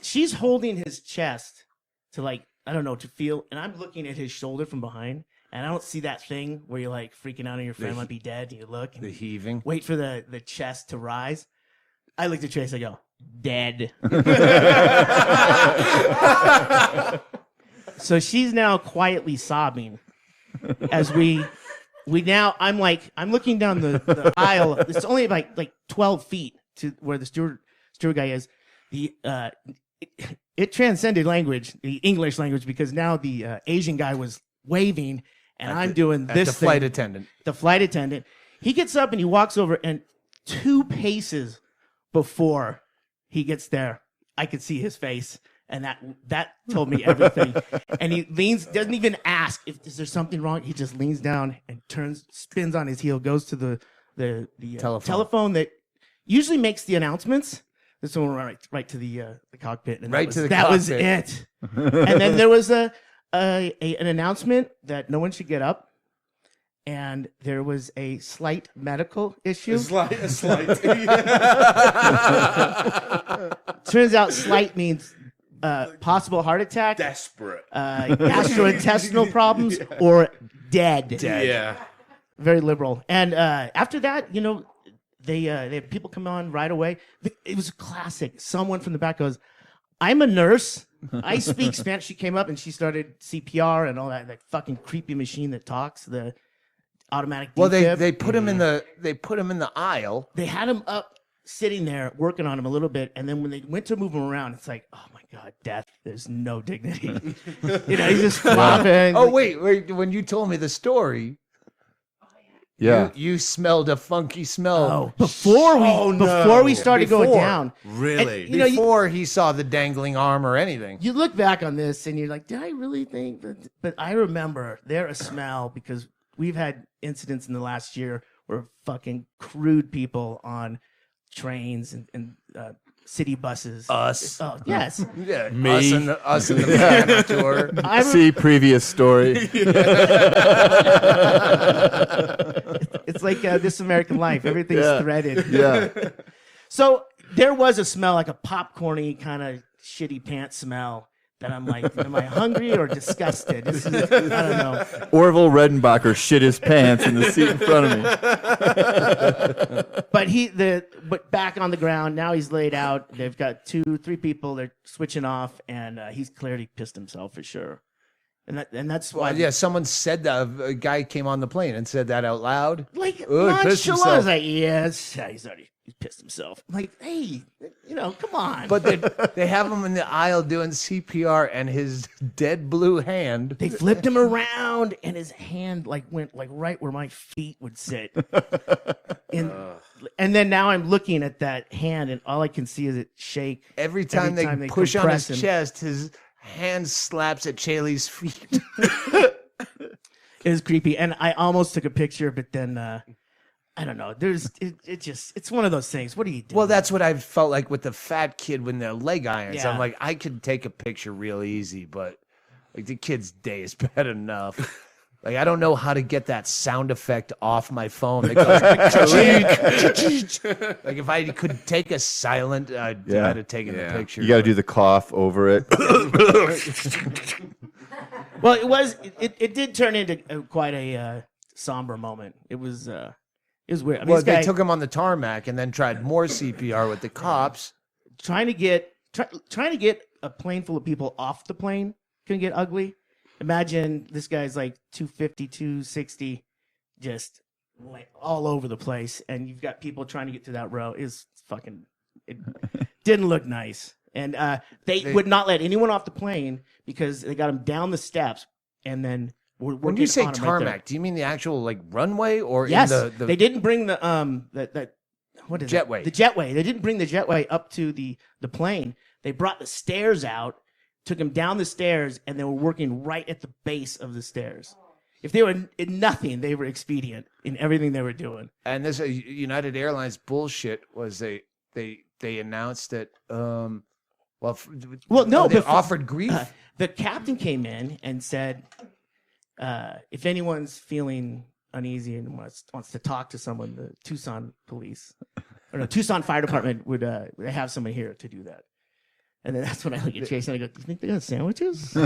she's holding his chest to like, I don't know, to feel, and I'm looking at his shoulder from behind, and I don't see that thing where you're like freaking out and your friend might be dead, and you look and the heaving, wait for the chest to rise. I looked at Trace, I go, dead. So she's now quietly sobbing as we now, I'm looking down the aisle. It's only like 12 feet to where the steward guy is. It transcended language, the English language, because now the Asian guy was waving, and I'm doing this the thing. flight attendant. The flight attendant. He gets up and he walks over, and 2 paces before he gets there, I could see his face, and that told me everything. And he leans, doesn't even ask if is there something wrong. He just leans down and spins on his heel, goes to the telephone that usually makes the announcements. This one went right to the cockpit, and that was it. And then there was an announcement that no one should get up, and there was a slight medical issue. A slight. Turns out slight means possible heart attack, Desperate. gastrointestinal problems, or dead. Yeah. Very liberal. And after that, they have people come on right away. It was a classic. Someone from the back goes, I'm a nurse. I speak Spanish. She came up and she started CPR and all that fucking creepy machine that talks, the automatic defib. Well, they put him in the aisle. They had him up sitting there working on him a little bit, and then when they went to move him around, it's like, oh my God, death. There's no dignity. He's just flopping. Oh, wait. When you told me the story, yeah, you smelled a funky smell. Oh, before we started going down. Really? And, before he saw the dangling arm or anything. You look back on this and you're like, did I really think that? But I remember there a smell, because we've had incidents in the last year where fucking crude people on trains and city buses. Us. Oh, yes. Yeah, Me. Us in the van tour. See previous story. It's like This American Life. Everything's threaded. Yeah. So there was a smell, like a popcorny kind of shitty pants smell, that I'm like, am I hungry or disgusted? I don't know. Orville Redenbacher shit his pants in the seat in front of me. But back on the ground, now he's laid out. They've got 2-3 people. They're switching off, and he's clearly pissed himself for sure. and that's why. Well, yeah, someone said that. A guy came on the plane and said that out loud. Like Oh, he pissed nonchalant. himself. It's like, yeah, he's pissed himself. I'm like, hey, come on. But they have him in the aisle doing CPR, and his dead blue hand. they flipped him around, and his hand went right where my feet would sit. And then now I'm looking at that hand, and all I can see is it shake. Every time they push on compress his him. chest, his hand slaps at Chaille's feet. It was creepy, and I almost took a picture, but then I don't know. It's one of those things. What do you do? Well, that's what I felt like with the fat kid with the leg irons. Yeah. I'm like, I could take a picture real easy, but like the kid's day is bad enough. Like, I don't know how to get that sound effect off my phone. That goes, like, if I could take a silent, I'd have taken the picture. You got to do the cough over it. Well, it did turn into quite a somber moment. It was weird. I mean, Well, this guy they took him on the tarmac and then tried more CPR with the cops. trying to get a plane full of people off the plane can get ugly. Imagine this guy's like 250, 260, just like all over the place, and you've got people trying to get to that row. It didn't look nice. And they would not let anyone off the plane because they got him down the steps, and then When you say tarmac, do you mean the actual like runway or yes, in the they didn't bring the what is Jetway. it? The jetway. They didn't bring the jetway up to the plane. They brought the stairs out, took him down the stairs, and they were working right at the base of the stairs. If they were in nothing, they were expedient in everything they were doing. And this United Airlines bullshit was they announced that they offered grief. The captain came in and said, if anyone's feeling uneasy and wants to talk to someone, the Tucson Tucson Fire Department would they have someone here to do that. And then that's when I look at Chase and I go, do you think they got sandwiches?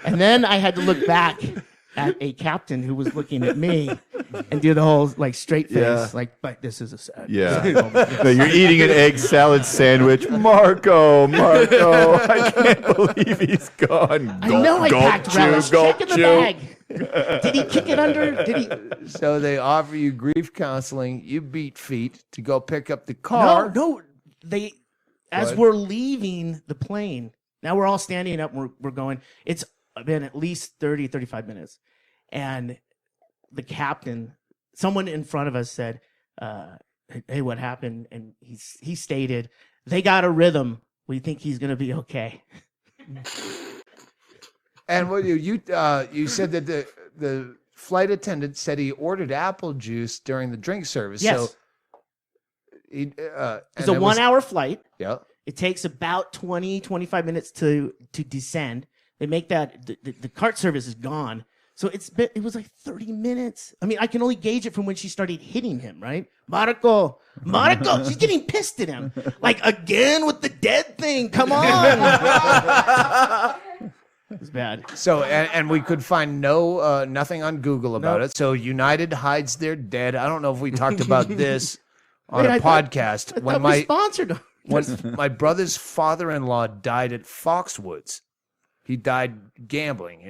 And then I had to look back at a captain who was looking at me and do the whole like straight face, but this is a sad. Yeah. moment. No, you're eating an egg salad sandwich. Marco, I can't believe he's gone. I know I packed relish. Check in the bag. Did he kick it under? Did he? So they offer you grief counseling. You beat feet to go pick up the car. No. As we're leaving the plane, now we're all standing up. We're going. It's been at least 30, 35 minutes. And the captain, someone in front of us said, hey, what happened? And he stated, they got a rhythm. We think he's going to be okay. And what you said that the flight attendant said he ordered apple juice during the drink service. Yes. So It's a 1 hour flight. Yeah. It takes about 20, 25 minutes to descend. They make that, the cart service is gone. So it was like 30 minutes. I mean, I can only gauge it from when she started hitting him, right? Marco, she's getting pissed at him. Like, again with the dead thing, come on. It's bad. So, and we could find nothing on Google about it. So United hides their dead. I don't know if we talked about this on a podcast. When we sponsored him. When my brother's father-in-law died at Foxwoods, he died gambling.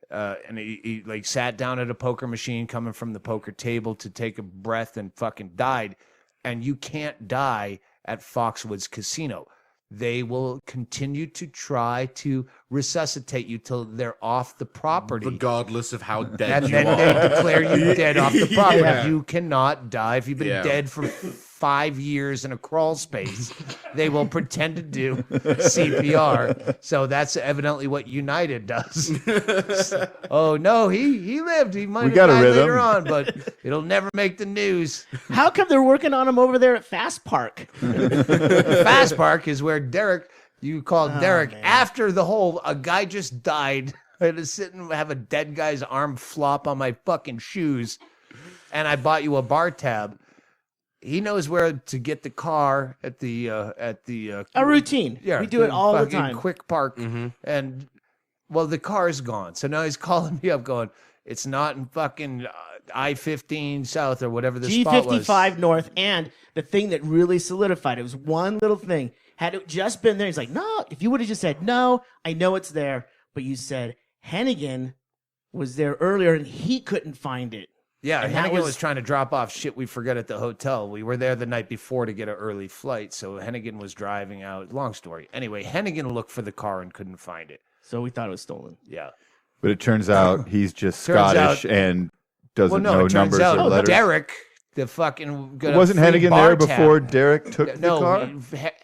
And he like sat down at a poker machine coming from the poker table to take a breath and fucking died. And you can't die at Foxwoods Casino. They will continue to try to resuscitate you till they're off the property. Regardless of how dead And you then are. they declare you dead off the property. Yeah. You cannot die. If you've been dead for 5 years in a crawl space, they will pretend to do CPR. So that's evidently what United does. Oh no, he lived. He might have got a died rhythm. later on, but it'll never make the news. How come they're working on him over there at Fast Park? Fast Park is where Derek, you called Derek man. after a guy just died. I had to sit and have a dead guy's arm flop on my fucking shoes, and I bought you a bar tab. He knows where to get the car at the A routine. yeah, We do it all the fucking time. Quick park, and well, the car's gone. So now he's calling me up, going, "It's not in fucking I-15 South or whatever the spot was." G55 North, and the thing that really solidified it was one little thing. Had it just been there, he's like, no. If you would have just said, no, I know it's there, but you said Hennigan was there earlier and he couldn't find it. Yeah, And that Hennigan was was- trying to drop off shit we forgot at the hotel. We were there the night before to get an early flight, so Hennigan was driving out. Long story. Anyway, Hennigan looked for the car and couldn't find it. So we thought it was stolen. Yeah. But it turns out he's just Turns Scottish out- and doesn't know it turns numbers out or letters. Derek, the fucking got a Wasn't free Hennigan bar there tab. before Derek took No, the car?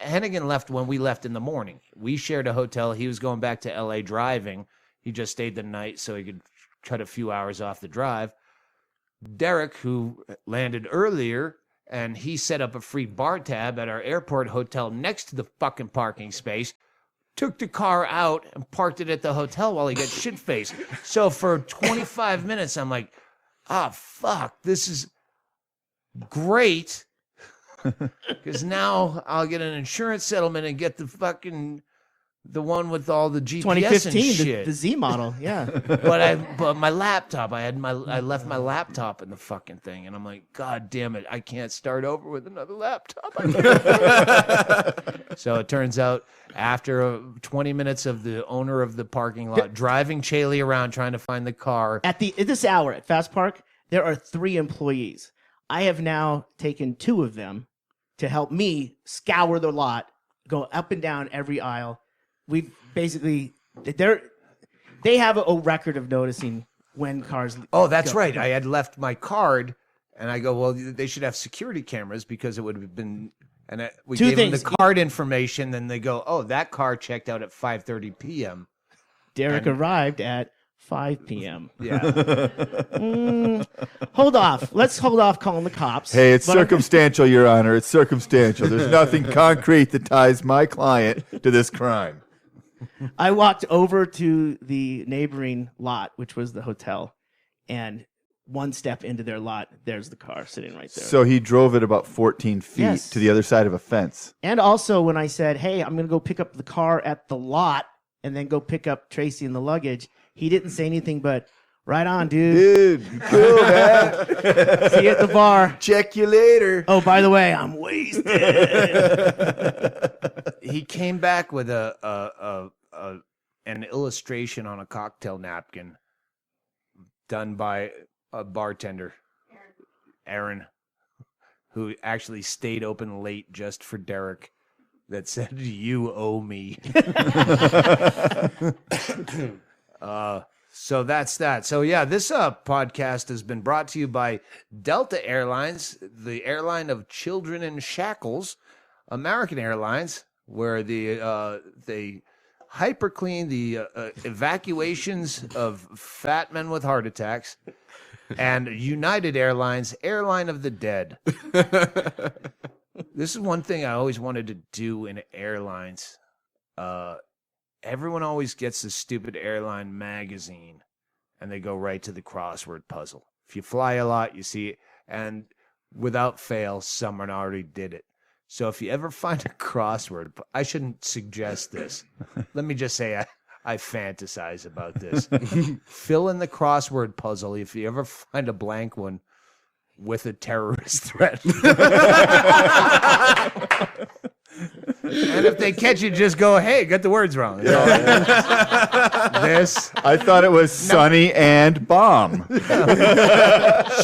Hennigan left when we left in the morning. We shared a hotel. He was going back to L.A. driving. He just stayed the night so he could cut a few hours off the drive. Derek, who landed earlier, and he set up a free bar tab at our airport hotel next to the fucking parking space, took the car out and parked it at the hotel while he got shit-faced. So for 25 minutes, I'm like, fuck, this is great. Because now I'll get an insurance settlement and get the one with all the GPS and 2015, shit. the Z model. Yeah. But my laptop, I left my laptop in the fucking thing, and I'm like, God damn it, I can't start over with another laptop. So it turns out after 20 minutes of the owner of the parking lot driving Chaille around trying to find the car. At this hour at Fast Park, there are 3 employees. I have now taken 2 of them to help me scour the lot, go up and down every aisle. We've basically they have a record of noticing when cars. Oh, that's go. right. I had left my card, and I go, well, they should have security cameras because it would have been. And we 2 gave them things. the card information. Then they go, oh, that car checked out at 5:30 p.m. Derek arrived at 5 p.m. Yeah. Hold off. Let's hold off calling the cops. Hey, it's But- circumstantial, Your Honor. It's circumstantial. There's nothing concrete that ties my client to this crime. I walked over to the neighboring lot, which was the hotel, and one step into their lot, there's the car sitting right there. So he drove it about 14 feet Yes. to the other side of a fence. And also, when I said, hey, I'm going to go pick up the car at the lot and then go pick up Tracy and the luggage, he didn't say anything but, right on, dude. Dude, cool, man. See you at the bar. Check you later. Oh, by the way, I'm wasted. He came back with an illustration on a cocktail napkin done by a bartender, Aaron, who actually stayed open late just for Derek, that said, "You owe me." So that's that. So yeah, this podcast has been brought to you by Delta Airlines, the airline of children in shackles, American Airlines, where they hyper clean the evacuations of fat men with heart attacks, and United Airlines, airline of the dead. This is one thing I always wanted to do in airlines. Everyone always gets this stupid airline magazine, and they go right to the crossword puzzle. If you fly a lot, you see it, and without fail, someone already did it. So if you ever find a crossword, I shouldn't suggest this. Let me just say I fantasize about this. Fill in the crossword puzzle if you ever find a blank one with a terrorist threat. And if they catch you, just go, hey, got the words wrong. You know, this I thought it was Sunny and Bomb.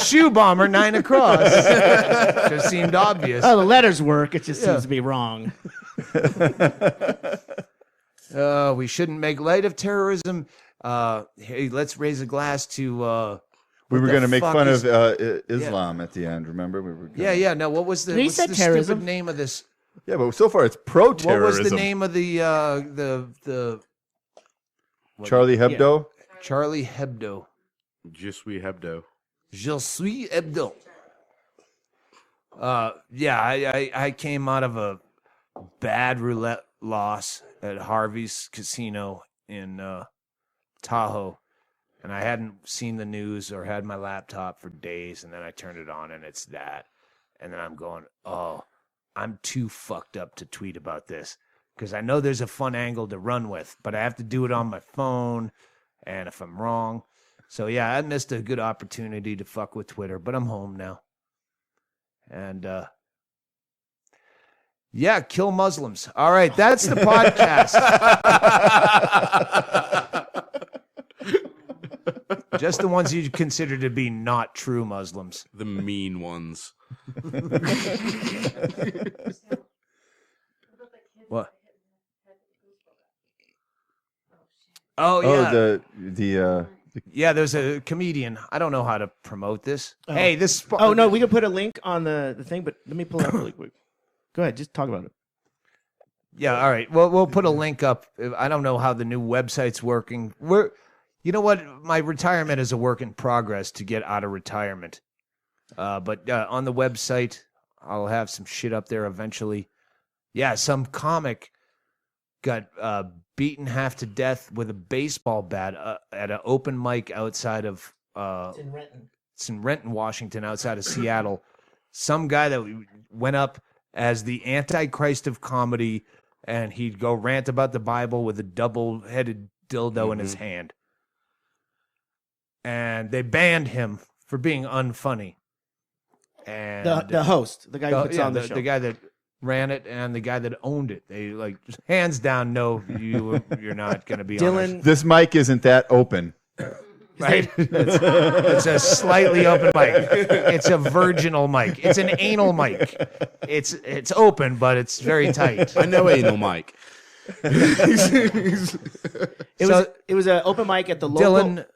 shoe bomber 9 across. Just seemed obvious. Oh, the letters work. It just seems to be wrong. We shouldn't make light of terrorism. Hey, let's raise a glass to. We were the going to make fuck fun is- of Islam at the end, remember? We were gonna... Yeah. No, what was the, He what's said the terrorism. stupid name of this? Yeah, but so far it's pro-terrorism. What was the name of the Charlie Hebdo? Charlie Hebdo? Je suis Hebdo. Je suis Hebdo. Yeah, I came out of a bad roulette loss at Harvey's Casino in Tahoe, and I hadn't seen the news or had my laptop for days, and then I turned it on, and it's that. And then I'm going, oh, I'm too fucked up to tweet about this, because I know there's a fun angle to run with, but I have to do it on my phone, and if I'm wrong. So, yeah, I missed a good opportunity to fuck with Twitter, but I'm home now. And, Yeah, kill Muslims. All right, that's the podcast. Just the ones you consider to be not true Muslims. The mean ones. What? Oh yeah. Yeah, there's a comedian. I don't know how to promote this. Oh. Hey, this. Oh no, we can put a link on the thing, but let me pull it up really quick. Go ahead, just talk about it. Yeah, all right. Well, we'll put a link up. I don't know how the new website's working. You know what? My retirement is a work in progress to get out of retirement. But on the website, I'll have some shit up there eventually. Yeah, some comic got beaten half to death with a baseball bat at an open mic outside of. It's in Renton. It's in Renton, Washington, outside of Seattle. Some guy that went up as the Antichrist of comedy, and he'd go rant about the Bible with a double-headed dildo in his hand. And they banned him for being unfunny. And The host, the guy who puts on the show. The guy that ran it and the guy that owned it. They just hands down, no, you're not going to be Dylan. This mic isn't that open. Right? It's a slightly open mic. It's a virginal mic. It's an anal mic. It's open, but it's very tight. I know anal Mike. It was an open mic at the local. Dylan,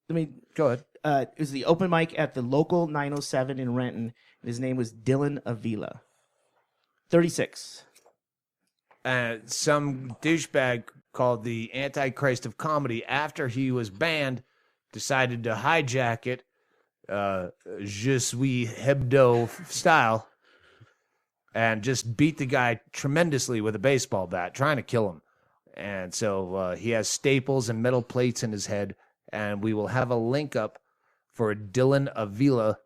Let me go ahead. It was the open mic at the local 907 in Renton. His name was Dylan Avila. 36. Some douchebag called the Antichrist of comedy, after he was banned, decided to hijack it, Je suis Hebdo style, and just beat the guy tremendously with a baseball bat, trying to kill him. And so he has staples and metal plates in his head, and we will have a link up for Dylan Avila.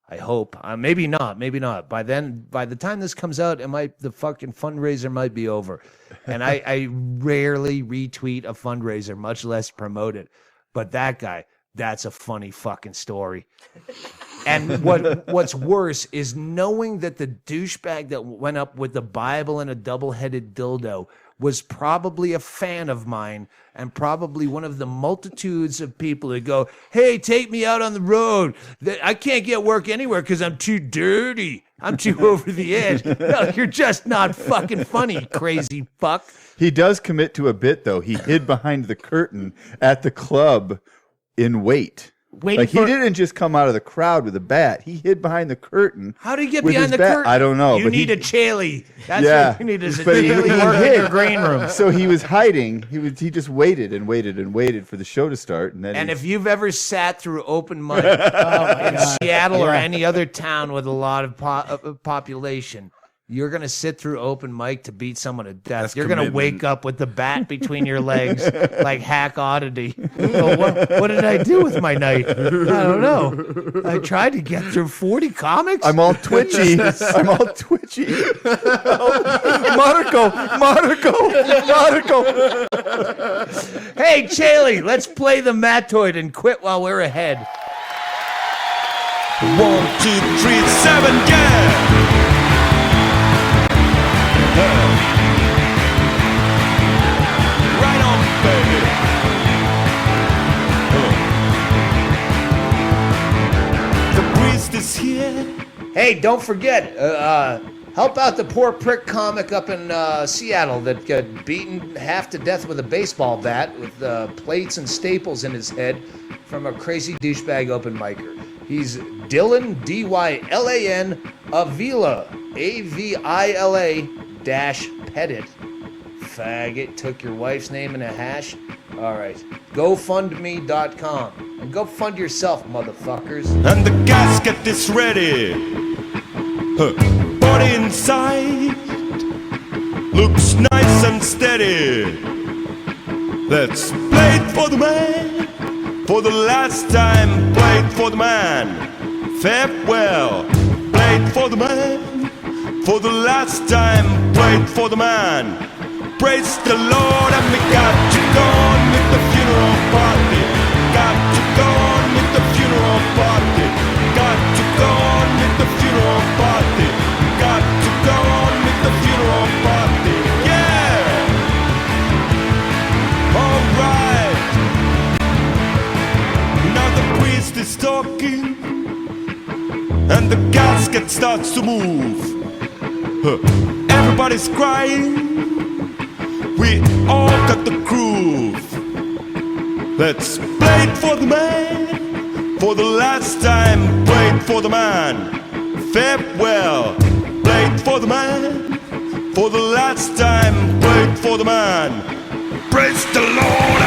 I hope. Maybe not. Maybe not. By the time this comes out, the fucking fundraiser might be over. And I rarely retweet a fundraiser, much less promote it. But that guy, that's a funny fucking story. And what's worse is knowing that the douchebag that went up with the Bible and a double-headed dildo was probably a fan of mine and probably one of the multitudes of people that go, hey, take me out on the road. I can't get work anywhere because I'm too dirty. I'm too over the edge. No, you're just not fucking funny, crazy fuck. He does commit to a bit, though. He hid behind the curtain at the club in wait. He didn't just come out of the crowd with a bat. He hid behind the curtain. How did he get with behind his the bat. curtain? I don't know. You need a Chaille. That's what you need is a But he Chaille work in hid. your green room. So he was hiding. He just waited and waited and waited for the show to start. And if you've ever sat through open mic in Seattle or any other town with a lot of population, you're going to sit through open mic to beat someone to death. That's You're going to commitment. wake up with the bat between your legs like Hack Oddity. Oh, what did I do with my night? I don't know. I tried to get through 40 comics. I'm all twitchy. I'm all twitchy. Marco. Hey, Chaille, let's play the Mattoid and quit while we're ahead. 1, 2, 3, 7, yeah! Right on, baby. The priest is here. Hey, don't forget, help out the poor prick comic up in Seattle that got beaten half to death with a baseball bat with plates and staples in his head from a crazy douchebag open micer. He's Dylan, D-Y-L-A-N, Avila, A-V-I-L-A -Pettit. Faggot, took your wife's name in a hash. All right, GoFundMe.com. And go fund yourself, motherfuckers. And the casket is ready. Body inside looks nice and steady. Let's play it for the man. For the last time, play it for the man. Farewell, play it for the man. For the last time, play it for the man. Praise the Lord, and we got you going with the funeral party. Got you going with the funeral party. Got you going with the funeral party. Got you going with the funeral basket starts to move. Everybody's crying. We all got the groove. Let's play it for the man. For the last time, play it for the man. Farewell, play it for the man. For the last time, play it for the man. Praise the Lord,